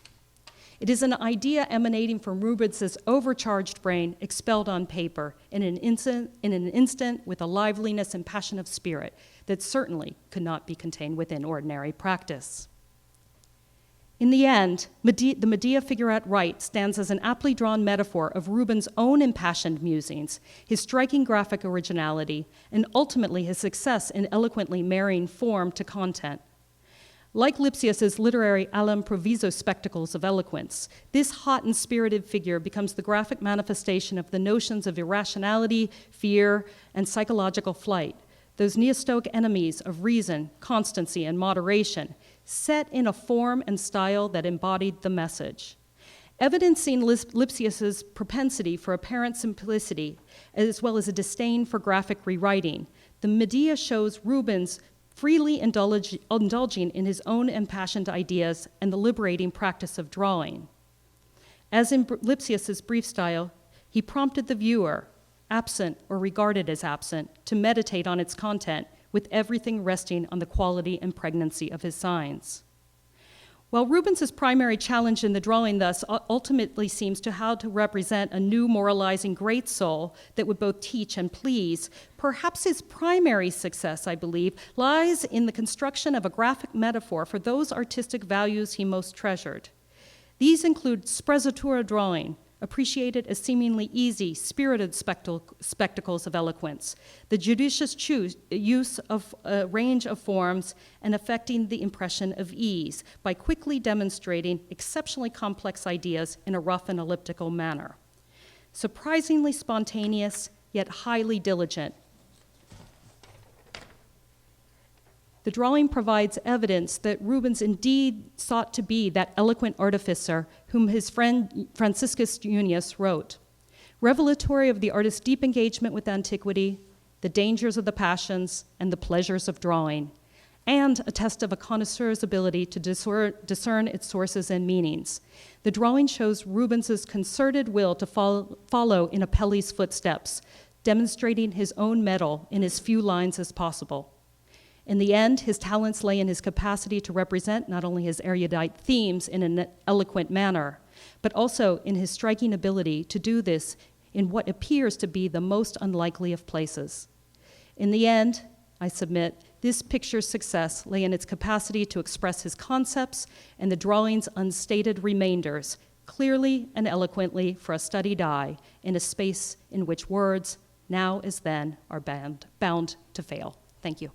It is an idea emanating from Rubens's overcharged brain, expelled on paper in an instant with a liveliness and passion of spirit that certainly could not be contained within ordinary practice. In the end, the Medea figure at right stands as an aptly drawn metaphor of Rubens' own impassioned musings, his striking graphic originality, and ultimately his success in eloquently marrying form to content. Like Lipsius's literary all'improviso spectacles of eloquence, this hot and spirited figure becomes the graphic manifestation of the notions of irrationality, fear, and psychological flight, those neo-Stoic enemies of reason, constancy, and moderation, set in a form and style that embodied the message. Evidencing Lipsius's propensity for apparent simplicity, as well as a disdain for graphic rewriting, the Medea shows Rubens freely indulging in his own impassioned ideas and the liberating practice of drawing. As in Lipsius's brief style, he prompted the viewer, absent or regarded as absent, to meditate on its content, with everything resting on the quality and pregnancy of his signs. While Rubens' primary challenge in the drawing thus ultimately seems to how to represent a new moralizing great soul that would both teach and please, perhaps his primary success, I believe, lies in the construction of a graphic metaphor for those artistic values he most treasured. These include sprezzatura drawing, appreciated as seemingly easy, spirited spectacles of eloquence, the judicious use of a range of forms, and affecting the impression of ease by quickly demonstrating exceptionally complex ideas in a rough and elliptical manner. Surprisingly spontaneous, yet highly diligent. The drawing provides evidence that Rubens indeed sought to be that eloquent artificer whom his friend Franciscus Junius wrote, revelatory of the artist's deep engagement with antiquity, the dangers of the passions, and the pleasures of drawing, and a test of a connoisseur's ability to discern its sources and meanings. The drawing shows Rubens's concerted will to follow in Apelles' footsteps, demonstrating his own mettle in as few lines as possible. In the end, his talents lay in his capacity to represent not only his erudite themes in an eloquent manner, but also in his striking ability to do this in what appears to be the most unlikely of places. In the end, I submit, this picture's success lay in its capacity to express his concepts and the drawing's unstated remainders clearly and eloquently for a studied eye in a space in which words, now as then, are bound to fail. Thank you.